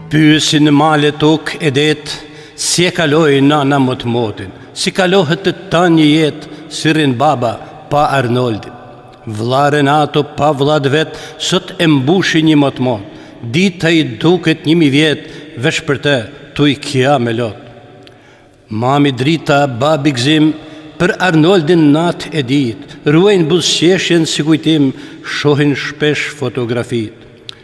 Pyesin në male tok e det, si e kaloi nana më të motin, si kalohet të tanë një jetë, sirin baba pa Arnoldin. Vlla Renato pa vllad vet, sot e mbushi një më të mot, dita i duket 1000 vjet, vesh për te, tu i kja me lot. Mami Drita, babi Gzim, për Arnoldin nat e dit, ruajnë buzëqeshjen si kujtim, shohin shpesh fotografit.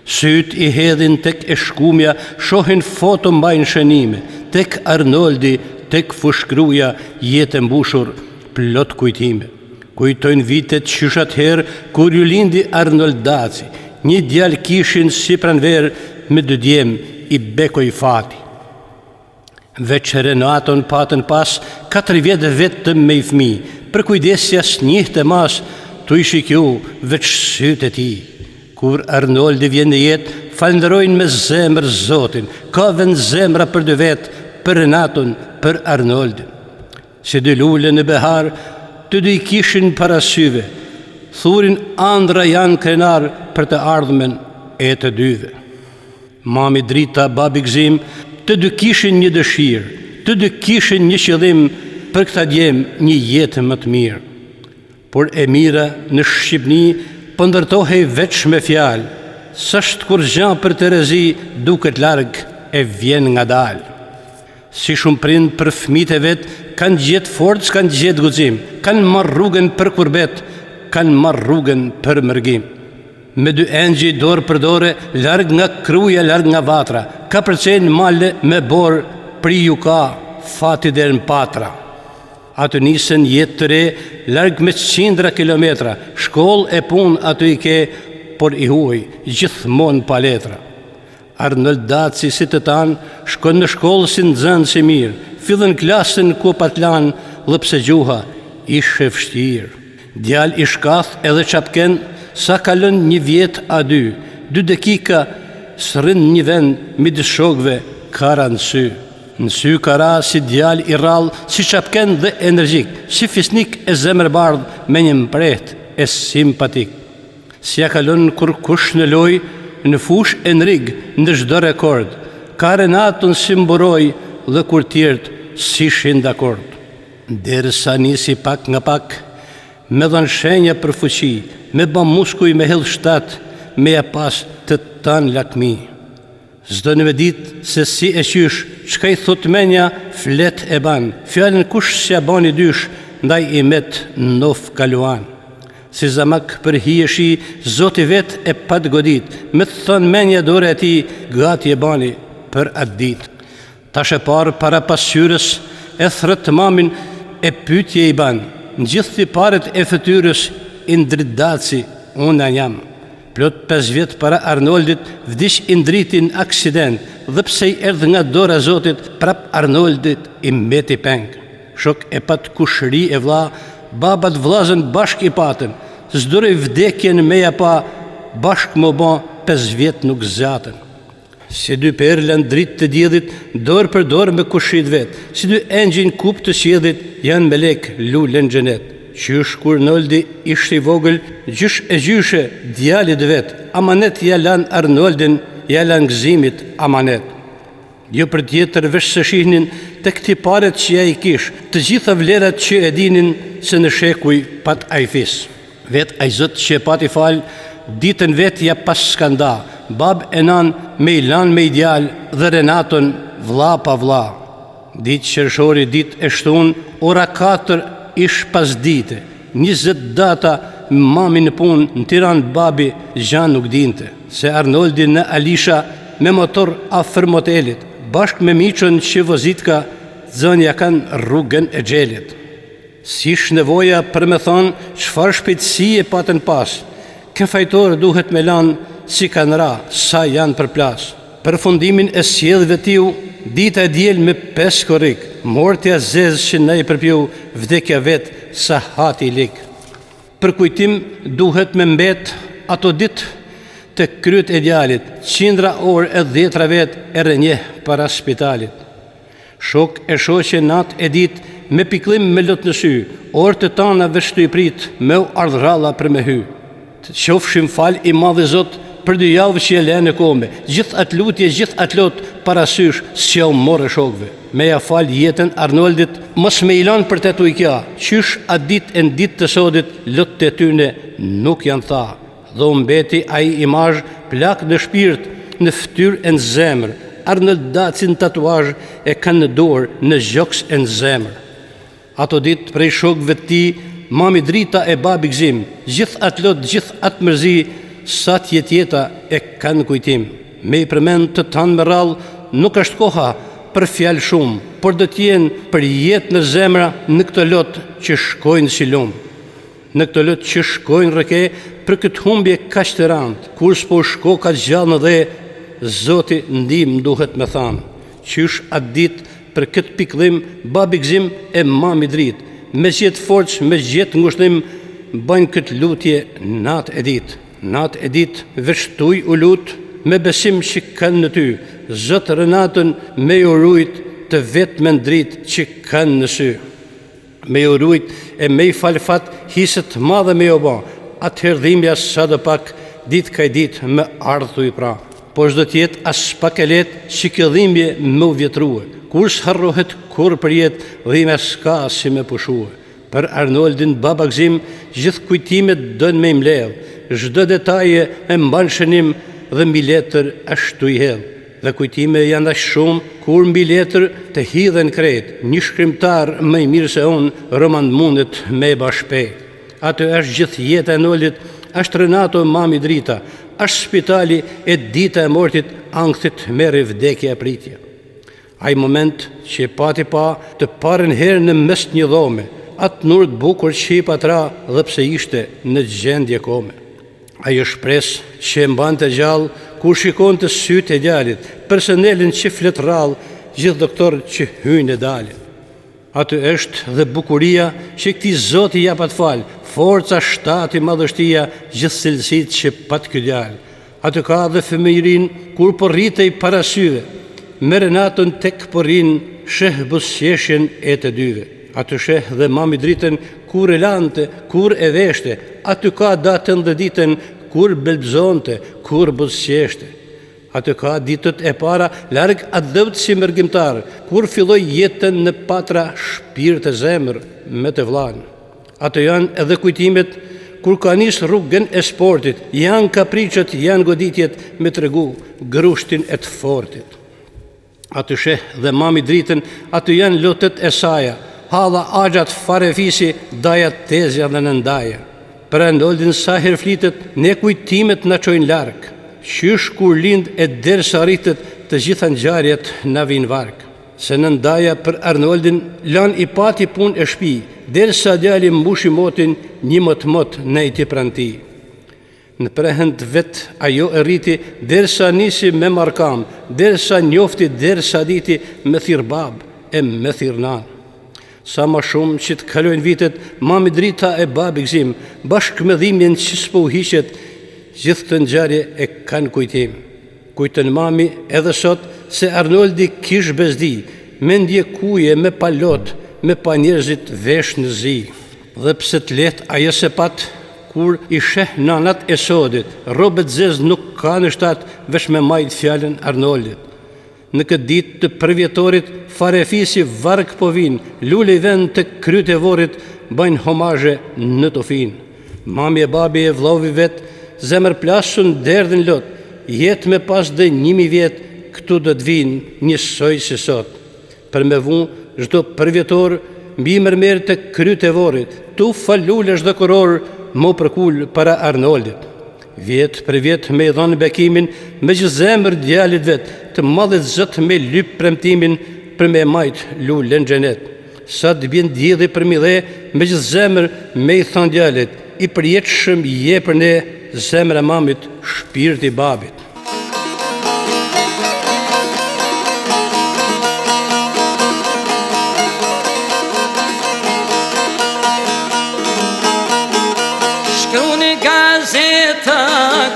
Syt i hedhin tek e shkumja, shohin foto mbajnë shënime, tek Arnoldi, tek fushkruja, jetë mbushur, plot kujtime. Kujtojnë vitet qyshat herë, kur ju lindi Arnold Daci, një djalë kishin si pranver, me 2 djem i bekoj fati. Veç Renaton patën pas, 4 vjetë vetëm me i fmi, për kujdesja s'njih të mas, tu i shikju veç sytë e ti. Kur Arnoldi vjen në jetë, falënderojnë me zemër Zotin, ka vend zemra për 2 vetë, për Renaton, për Arnoldin. Si 2 lule në behar, të 2 i kishin parasyve, thurin andra janë krenar për të ardhmen e të 2-ve. Mami Drita, babi Gzim, të 2 kishin një dëshirë, të 2 kishin një qëllim, për këta djem një jetë më të mirë. Por e mira në Shqipni, po ndërtohej veç me fjalë, s'është kur gjan për Terezi duket larg e vjen nga dal. Si shumë prind për fëmijët e vet, kanë gjetë forcë, kanë gjetë guxim, kanë marrë rrugën për kurbet, kanë marrë rrugën për mërgim. Me 2 engjëj dorë për dore, larg nga kruja, larg nga vatra, ka përcen male me borë, pri ju ka, fati der në patra. Atë nisën jetë të re, larg me 100 kilometra, shkollë e punë aty i ke, por i huaj, gjithmonë pa letra. Arnold Daci si të tanë, shkon në shkollë si nxënës si mirë, fillën klasën ku patlan, lëpse gjuha, ishe vështirë. Djal i shkath edhe qapken, sa kalën 1 vjet a 2, 2 dakika, sërën një vend, midis shokve, kara në sy. Në sy kara si djal i rall, si qapken dhe energjik, si fisnik e zemër bardh, me një mpret e simpatik. Si ja kalon kur kush në loj, në fush e në rig, në çdo rekord, ka Renaton si mburoj dhe kur tjertë si shin dakord. Derisa nisi pak nga pak, me dhën shenja për fuqi, me bë muskuj me hell shtat, me ja pas të tanë lakmi. Zdo në me ditë se si e qysh, çka i thot menja, flet e ban, fjallën kush s'ja bani dysh, ndaj i met nof kaluan. Si zamak për hi e shi, zoti vet e pat godit, me të thonë menja dore e ti, gati e bani për atë dit. Tash e parë para pasqyrës, e thret mamin e pytje i ban, në gjithë të paret e fëtyrës, Indrit Daci, unë jam. Plot 5 vjet para Arnoldit, vdiq Indritin aksident, dhe pse i erdhë nga dora Zotit, prap Arnoldit i mbeti peng. Shok e pat kushëri e vlla, babat vllazën bashk i patën, s'doroj vdekjen meja pa, bashk më bë 5 vjet nuk zjatën. Si 2 perla në dritë të diellit, dorë për dorë me kushit vet, si 2 engjëj kup të qiellit, janë me lek lulen xhenet. Qysh kur Arnoldi ishte i vogël, gjysh e gjyshe djalit vet, amanet ja lan Arnoldin, ja lan Gzimit amanet. Jo për tjetër vesh se shihnin të këti paret që ja i kish, të gjitha vlerat që e dinin se në shekuj pat a i fis. Vet a i zot që e pat i fal, ditën vet ja pas skanda, bab e nan me i lan me i djal dhe Renaton vlla pa vlla. Ditë qershori, ditë e shtun, ora 4 ish pas dite, 20 data mami në punë, në Tiranë babi gjan nuk dinte, se Arnoldi në Alisha me motor afër motelit, bashk me miqën që vozitka, zënja kanë rrugën e xhelit. Sish nevoja për me thonë çfarë shpejtësi e patën pas, kë fajtor duhet me lanë si kanë ra, sa janë për plas. Për fundimin e sjellëve tiu, dita e diel me 5 korrik, mortja zez që ne i përpju, vdekja vet sa hati lik. Për kujtim duhet me mbet ato dit të kryet e djalit, 100 orë e 10 vet e rënjeh para spitalit. Shok e shoqe nat e dit me piklim me lot në sy, orë të tana vështu i prit, me u ardhralla për me hy. Të qofshim fal i madhi Zot, për 2 javë që e lene kome. Gjithë atë lutje, gjithë atë lot parasysh s'ja u morë shokve. Me ja fal jetën Arnoldit, mos me ilan për të tujkja, qysh atë ditë e në ditë të sodit, lot të tyne nuk janë tha. Dhe mbeti ai imazh plak në shpirt, në fytyrë e në zemër. Arnold Dacin tatuazh e kanë në dorë, në gjoks e në zemër. Ato ditë prej shokëve të tij, mami Drita e babi Gzim, gjithë atë lot, gjithë atë mërzi, sa tjetjeta e kanë kujtim. Me i përmend të tanë me rallë, nuk është koha për fjalë shumë, por do t'jenë për jetë në zemra në këtë lot që shkojnë si lumë. Në këtë lot që shkojnë rëke për këtë humbje kaq të randë, kur s'po shko ka gjallë në dhe, Zoti ndim duhet me thanë. Qysh atë ditë për këtë pikëllim, babi Gzim e mami Dritë, me gjithë forcë, me gjithë ngushtim, bajnë këtë lutje natë e ditë. Natë e ditë vështuj u lutë, me besim që kanë në ty, Zotë Renatën me ju rujt të vetë me ndritë që kanë në sy. Me ju rujt e me i falfat hisët madhe me jo ba, atë herdhimja sa dhe pak, ditë kaj ditë me ardhë i pra. Po shdo tjetë as pak e letë që kjo dhimbje me u vjetruhe, kur s'harrohet kur për jetë, dhimbja s'ka si me pushue. Për Arnoldin baba Gzim, gjithë kujtimet dënë me imlevë, çdo detaje e mban shënim dhe mbi letër ashtu i hedh. Dhe kujtime janë aq shumë kur mbi letër të hidhen krejt. Një shkrimtar më i mirë se unë roman mundet me bashpejt. Atë është gjithë jeta e Arnoldit, është Renato mami Drita, është spitali e dita e mortit, ankthit merri vdekja e pritje. Ai moment që pati pa të parën herë në mes një dhome, atë nurët bukur që i patra dhe pse ishte në gjendje kome. Ajo shpresë që e mbante gjallë kur shikon të sytë e djalit, personelin që flet rallë, gjithë doktorët që hyjnë e dalin. Aty është dhe bukuria që këtij Zoti ja pat falë, forca, shtati, madhështia, gjithë cilësitë që pat ky djalë. Aty ka dhe fëmijërin kur po rritej para syve, me Renatën tek po rrin, sheh buzëqeshjen e të dyve. Aty sheh dhe mami Dritën kur e lante, kur e veshte, aty ka datën dhe ditën kur belbzonte, kur buzëqeshte. Aty ka ditët e para larg atë dhëvt si mërgjimtar, kur filloi jetën në patra shpirt e zemër me të vllain. Ato janë edhe kujtimet kur ka nis rrugën e sportit, janë kapriçet, janë goditjet me tregu grushtin e të fortit. Aty sheh dhe mami Dritën, aty janë lotët e saja, halla axhat farefisi, daja tezja dhe nëndaja. Për Arnoldin sa herë flitet, ne kujtimet na çojnë larg. Qysh kur lind e derisa rritet, të gjitha ngjarjet na vijnë varg. Se nëndaja për Arnoldin lan i pati punë e shtëpi, derisa djali mbushi motin, një mot në i ti pranti. Në prehend vet ajo e rriti, derisa nisi me markam, derisa njofti, derisa diti me thirr bab e me thirr nan. Sa ma shumë që të kalojnë vitet, mami Drita e babi Gzim, bashkë me dhimbjen që s'po u hiqet, gjithë të ngjarje e kanë kujtim. Kujtën mami edhe sot se Arnoldi kish bezdi, me ndjekuje, me palot, me pa njerëzit vesh në zi. Dhe pse të let ajo se pat, kur i sheh nanat e sodit, robët zez nuk ka në shtat, vesh me majt fjallën Arnoldit. Në këtë ditë të përvjetorit, farefisi varg po vinë, lule i vend të kryt e vorit, bajnë homazhe në tofin. Mami e babi e vllovi vet, zemër plasun derdhin lot, jetë me pas dhe 1000 vjet, këtu do të vinë njësoj si sot. Për me vu, çdo përvjetor, mbi mërmer të kryt e vorit, tu falule çdo kuror, mo përkull para Arnoldit. Vjet për vjet me i dhanë bekimin, me gjithë zemër djalit vet, të madhet Zot me lyp premtimin për me majt lulen xhenet. Sa të bjen dielli për mi dhe, me gjithë zemër me i thanë djalit, i përjetshëm je për ne, zemra mamit, shpirti babit. Shkruan gazeta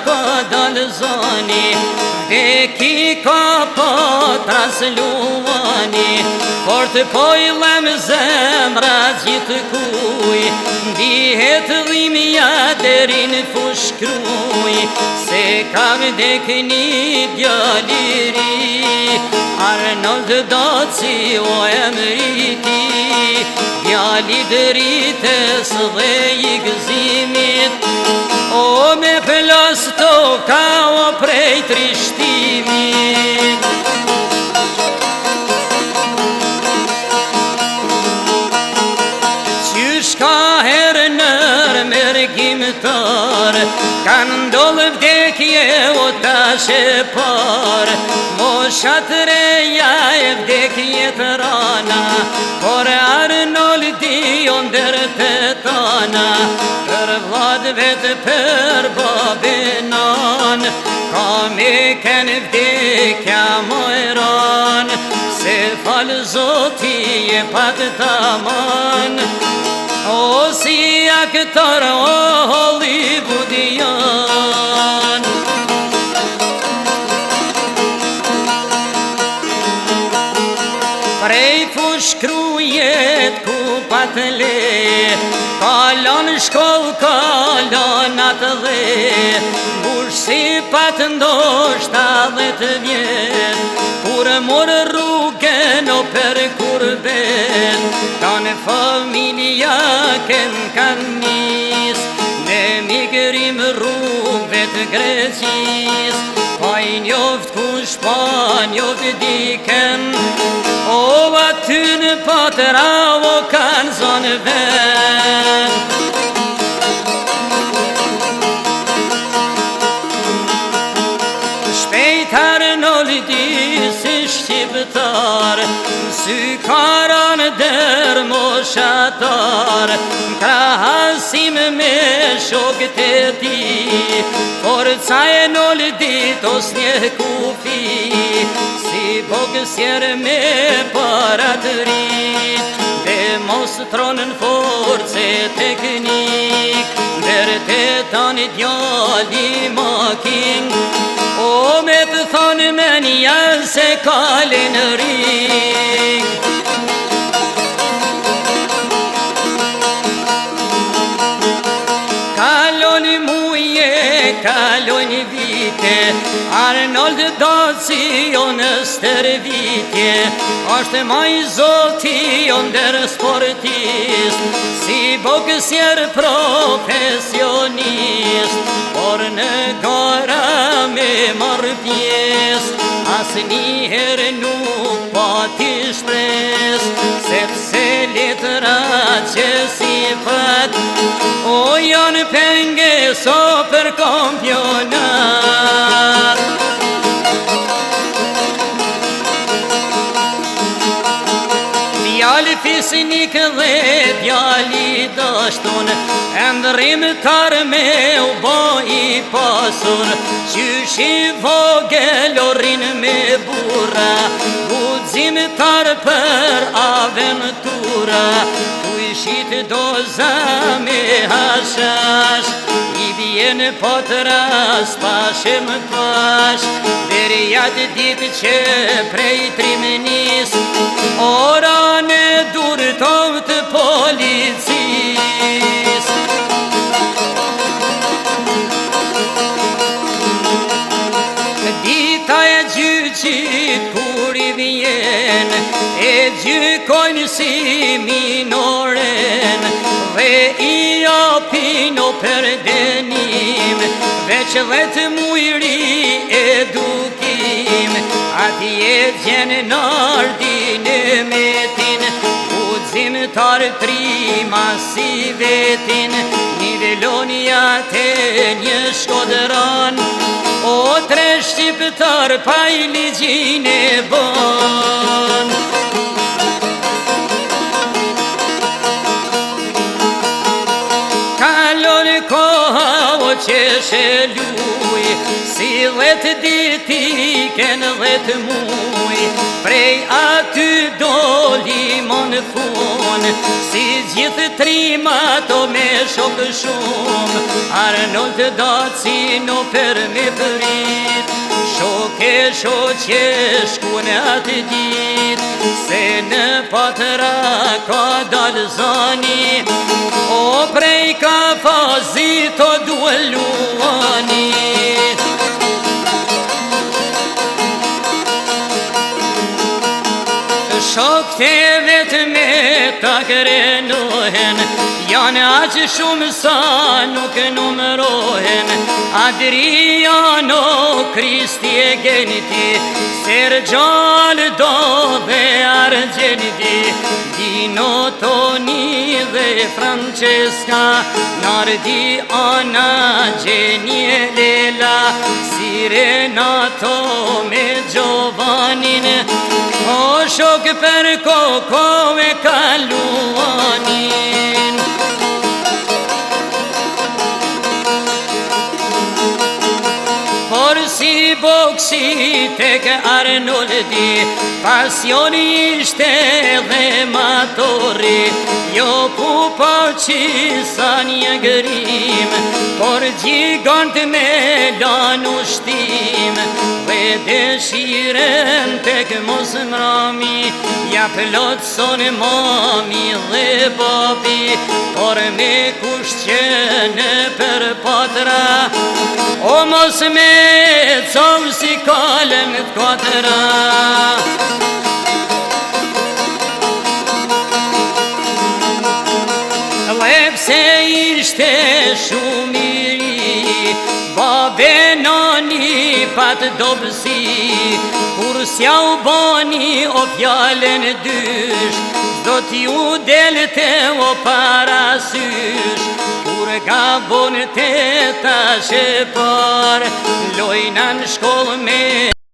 ko dalë zoni, e ki ka po trasluani, por të pojlem zemra gjithë kuj, ndihet dhimja derin fushkruj, se ka vdek një djaliri, Arnold Daci o emriti, djali dritës dhe i gëzimit, o me plasto ka o prej trishtimit. Qysh ka herë nër mergjimtar, kanë ndollë vdekje o tash e par, moshat reja e vdekje të rana, por Arnoldi o ndër të tana, për vlad vetë për babenan, ka me kënë vdekja mojran, se falë zoti e patë taman, o si aktor o Hollywoodian. Prej fushkrujet ku patle, kalon shkoll, kalon atë dhe, bush si pat ndoshta 10 vjet, kur morë rrugën o për kurbet, kanë familja kanë nis, në migrim rrugëve të Greqis, pa i njoft ku Shpanjot diken, o aty në patra o kanë zonë ven. Shpejt Arnoldi si shqiptar, sy karan der moshatar, krahasim me shokët e ti, forca e Arnoldit os një kufi, si boksjer me parat rit, demonstronën force teknik, der të tani djali makin, o me të thonë me një se kalin ring. Kalon muje, kalon vite, Arnold Daci o në stërvitje, është maj zoti o ndër sportist, si boksjer profesionist, por në gara me marrë pjes, as njëherë nuk pati shpres, sepse letra që si fat, o janë pengeso për kampionat. Djali fisnik dhe djali dashton, ndrimtar me u bo i pasur, qysh i vogël o rrin me burra, guximtar për aventura, ku i shit doza me hashash, i vjen potras pashem pash, deri atë ditë që prej trimnis, ora në durtov të policis. Dita e gjyqit kur i vjen, e gjykojnë si minoren, dhe i apin o për denim, veç 10 mujri edukim, ati e gjenë nardin e metin, guximtar trima si vetin, nivelonja të një shkodran, o 3 shqiptar pa i ligjin e bon. Kalon koha o qeshe luj, si 10 diti ken 10 muj, prej aty doli mon fun, si gjithë trima to me shok shumë, Arnold Daci no për me prit, shoke shoqe shkune atë dit, se në patra ka dal zani, o prej ka fazit o dueluani. Kushte vetë me ta krenohen, janë aqë shumë sa nuk numërohen. Adriano Kristi e geniti, Sergio dhe Argenti, Dino Toni dhe Francesca, Nardi Ana Genie Lela, Sirenato me Giovannin, o shok për koko e kaluanin. Por si boksi tek Arnoldi, pasioni ishte dhe matori, jo ku po qisa një gërim, por gjigant me lanu shtim, dhe dëshiren tek mos mrami, ja plotson mami dhe babi, por me kusht që në për patra, o mos me com si kalem t'katëra. Dhe pse ishte shumë i ri, babe nani pat dobësi, kur s'ja u bani o fjallën dysh, do t'ju delte o parasysh, kur ka bon të ta shepar, lojna në shkollë me